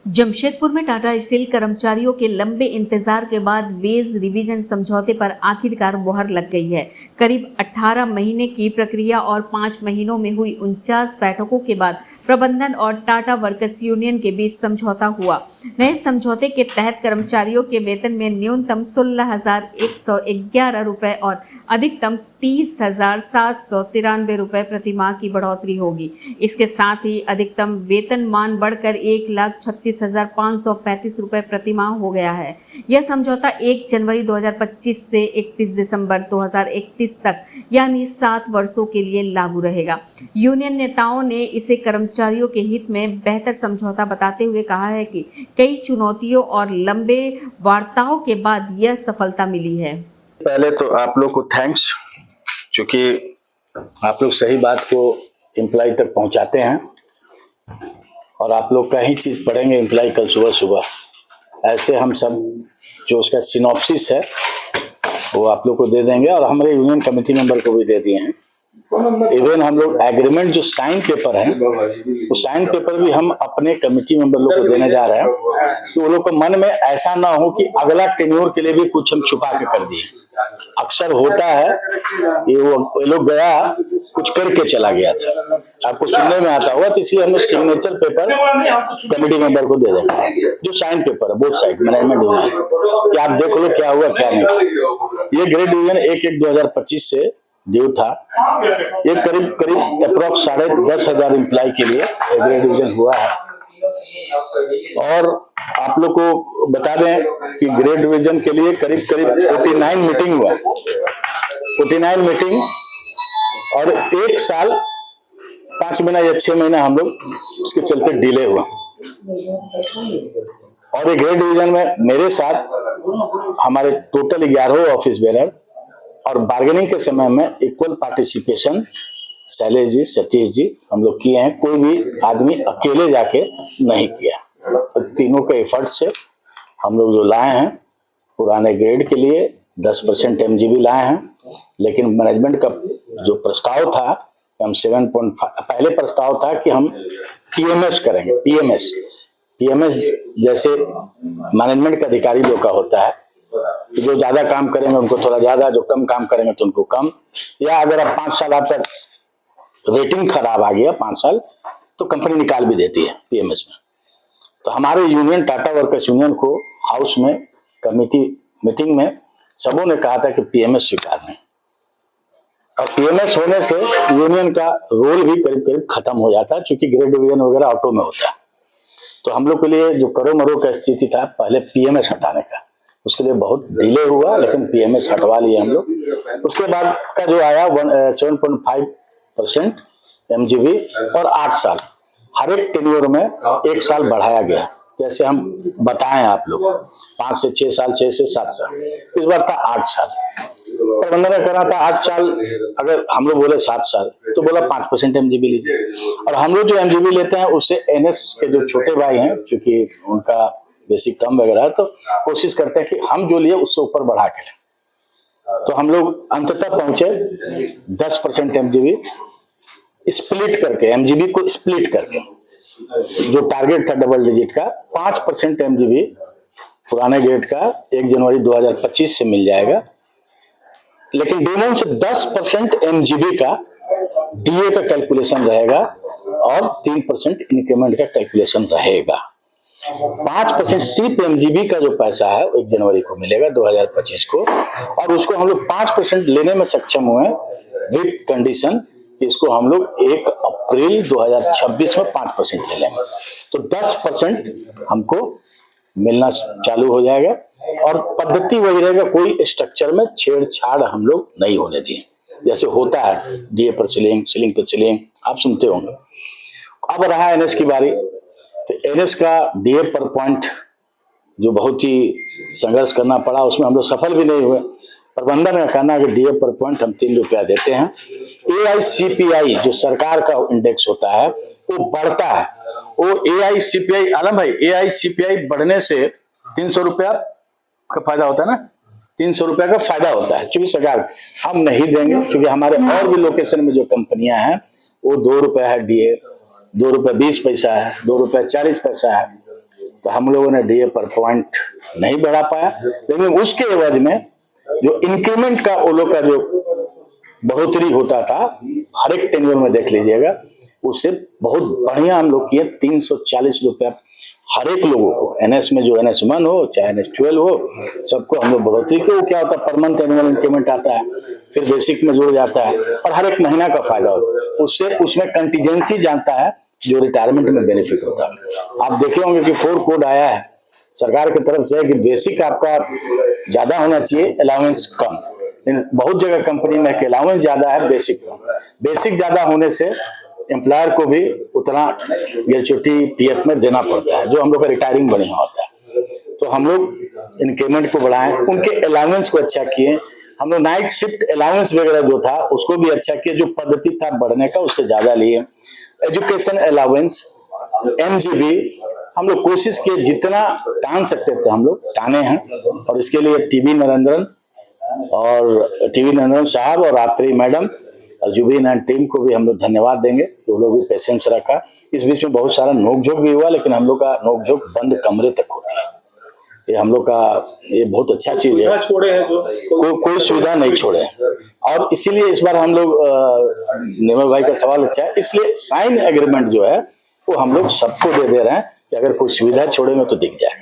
जमशेदपुर में टाटा स्टील कर्मचारियों के लंबे इंतजार के बाद वेज रिवीजन समझौते पर आखिरकार मुहर लग गई है। करीब 18 महीने की प्रक्रिया और 5 महीनों में हुई 49 बैठकों के बाद प्रबंधन और टाटा वर्कर्स यूनियन के बीच समझौता हुआ। नए समझौते के तहत कर्मचारियों के वेतन में न्यूनतम 16,111 रुपये और अधिकतम 30,793 रुपये प्रति माह की बढ़ोतरी होगी। इसके साथ ही अधिकतम वेतन मान बढ़कर 1,36,535 रुपये प्रति माह हो गया है। यह समझौता 1 जनवरी 2025 से 31 दिसंबर 2031 तक यानी 7 वर्षों के लिए लागू रहेगा। यूनियन नेताओं ने इसे कर्मचारियों के हित में बेहतर समझौता बताते हुए कहा है कि कई चुनौतियों और लंबे वार्ताओं के बाद यह सफलता मिली है। पहले तो आप लोग को थैंक्स, क्योंकि आप लोग सही बात को एम्प्लॉय तक पहुंचाते हैं और आप लोग का ही चीज़ पढ़ेंगे एम्प्लॉय कल सुबह सुबह। ऐसे हम सब जो उसका सिनॉप्सिस है वो आप लोग को दे देंगे और हमारे यूनियन कमेटी मेंबर को भी दे दिए हैं। इवन हम लोग एग्रीमेंट जो साइन पेपर है वो साइन पेपर भी हम अपने कमेटी मेंबर लोग को देने जा रहे हैं कि वो लोग को मन में ऐसा ना हो कि अगला टेन्योर के लिए भी कुछ हम छुपा के कर दिए। अक्सर होता है कि वो लोग गया कुछ करके चला गया था, आपको सुनने में आता होगा, तो इसलिए हम सिग्नेचर पेपर कमेटी मेंबर को दे देंगे जो साइन पेपर है बोथ साइड मैनेजमेंट यूनियन कि आप देख लो क्या हुआ क्या नहीं। ये ग्रेड डिवीजन 1/1/2025 से ड्यू था। ये करीब अप्रोक्स 10,500 एम्प्लॉय के लिए ग्रेड डिवीजन हुआ है। और आप लोग को बता दें कि ग्रेड डिवीजन के लिए करीब 49 मीटिंग हुआ, 49 मीटिंग, और 1 साल 5 महीना या 6 महीना हम लोग उसके चलते डिले हुआ। और ये ग्रेड डिवीजन में मेरे साथ हमारे टोटल 11 ऑफिस बेरर और बार्गेनिंग के समय में इक्वल पार्टिसिपेशन शैलेश जी, सतीश जी हम लोग किए हैं। कोई भी आदमी अकेले जाके नहीं किया, तो तीनों के एफर्ट से हम लोग जो लाए हैं पुराने ग्रेड के लिए 10% एमजीबी लाए हैं। लेकिन मैनेजमेंट का जो प्रस्ताव था हम 7.5 पहले प्रस्ताव था कि हम पीएमएस करेंगे। पीएमएस जैसे मैनेजमेंट का अधिकारी लोग का होता है, जो ज्यादा काम करेंगे उनको थोड़ा ज्यादा, जो कम काम करेंगे तो उनको कम, या अगर आप 5 साल आपका रेटिंग खराब आ गया 5 साल तो कंपनी निकाल भी देती है पीएमएस में। तो हमारे यूनियन टाटा वर्कर्स यूनियन को हाउस में कमेटी मीटिंग में सबों ने कहा था कि पीएमएस स्वीकारना है, और पीएमएस होने से यूनियन का रोल भी करीब खत्म हो जाता है, क्योंकि ग्रेड डिवीजन वगैरह ऑटो में होता है। तो हम लोग के लिए जो करो मरो का स्थिति था पहले पीएमएस हटाने का, उसके लिए बहुत डिले हुआ, लेकिन पीएमएस हटवा लिए हम लोग। उसके बाद का जो आया 7.5% एमजीबी और 8 साल, हर एक टेन्योर में 1 साल बढ़ाया गया। जैसे हम बताएं आप लोग 5 से 6 साल, 6 से 7 साल, इस बार था 8 साल। प्रबंधन ने करा था 8 साल, अगर हम लोग बोले 7 साल तो बोला 5% एमजीबी लीजिए। और हम लोग जो एमजीबी लेते हैं उससे एनएस के जो छोटे भाई हैं, क्योंकि उनका बेसिक कम वगैरह, तो कोशिश करते हैं कि हम जो लिए उससे ऊपर बढ़ा के लें। तो हम लोग अंततः पहुंचे 10% एमजीबी स्प्लिट करके, एमजीबी को स्प्लिट करके, जो टारगेट था डबल डिजिट का 5% एमजीबी पुराने ग्रेड का 1 जनवरी 2025 से मिल जाएगा। लेकिन डे से 10% एमजीबी का डीए का कैलकुलेशन रहेगा और 3% इंक्रीमेंट का कैलकुलेशन रहेगा। 5% सिर्फ एमजीबी का जो पैसा है 1 जनवरी को मिलेगा 2025 को, और उसको हम लोग 5% लेने में सक्षम हुए विद कंडीशन कि इसको हम लोग 1 अप्रैल 2026 में 5% ले लेंगे, तो 10% हमको मिलना चालू हो जाएगा। और पद्धति वही रहेगा, कोई स्ट्रक्चर में छेड़छाड़ हम लोग नहीं होने दिए, जैसे होता है डीए पर सीलिंग, सीलिंग पर सीलिंग आप सुनते होंगे। अब रहा एनएस की बारी, तो एनएस का डीए पर पॉइंट जो बहुत ही संघर्ष करना पड़ा, उसमें हम लोग सफल भी नहीं हुए। प्रबंधन का कहना है कि डीए पर पॉइंट हम 3 रुपया देते हैं। एआईसीपीआई जो सरकार का इंडेक्स होता है वो बढ़ता है, वो एआईसीपीआई आलम भाई, एआईसीपीआई बढ़ने से 300 रुपया का फायदा होता है ना, 300 रुपया का फायदा होता है। चूंकि सरकार हम नहीं देंगे, क्योंकि हमारे और भी लोकेशन में जो कंपनियां हैं वो 2 रुपया है डीए, 2 रुपया 20 पैसा है, 2 रुपया 40 पैसा है। तो हम लोगों ने डीए पर पॉइंट नहीं बढ़ा पाया, लेकिन उसके एवज में जो इंक्रीमेंट का वो लोग का जो बढ़ोतरी होता था हर एक टेन्योर में देख लीजिएगा, उससे बहुत बढ़िया हम लोग किए। 340 रुपया हर एक लोगों को, एनएस में जो NS1 हो चाहे NS12 हो, सबको हम लोग बढ़ोतरी के। वो क्या होता है, पर मंथ एनुअल इंक्रीमेंट आता है, फिर बेसिक में जुड़ जाता है और हर एक महीना का फायदा होता है। उससे उसमें कंटीजेंसी जानता है जो रिटायरमेंट में बेनिफिट होता है। आप देखे होंगे कि 4 कोड आया है सरकार की तरफ से कि बेसिक आपका ज्यादा होना चाहिए, अलाउंस कम। बहुत जगह कंपनी में अलाउंस ज्यादा है, बेसिक कम। बेसिक ज्यादा होने से एम्प्लॉयर को भी उतना ग्रेच्युटी पीएफ में देना पड़ता है, जो हम लोग का रिटायरिंग बढ़िया होता है। तो हम लोग इंक्रीमेंट को बढ़ाएं, उनके अलाउंस को अच्छा किए। हम लोग नाइट शिफ्ट अलाउंस वगैरह जो था उसको भी अच्छा किए, जो पद्धति था बढ़ने का उससे ज्यादा लिए। एजुकेशन अलाउंस, MGB हम लोग कोशिश किए जितना टान सकते थे हम लोग टाने हैं। और इसके लिए टीवी नरेंद्रन साहब और रात्रि मैडम और जुबीन एंड टीम को भी हम लोग धन्यवाद देंगे, वो लोग भी पेशेंस रखा। इस बीच में बहुत सारा नोकझोंक भी हुआ, लेकिन हम लोग का नोकझोंक बंद कमरे तक होती है। ये हम लोग का ये बहुत अच्छा चीज है, छोड़े हैं जो कोई सुविधा नहीं छोड़े। और इसीलिए इस बार हम लोग निर्मल भाई का सवाल अच्छा है, इसलिए साइन एग्रीमेंट जो है वो हम लोग सबको दे रहे हैं कि अगर कोई सुविधा छोड़ेंगे तो दिख जाए।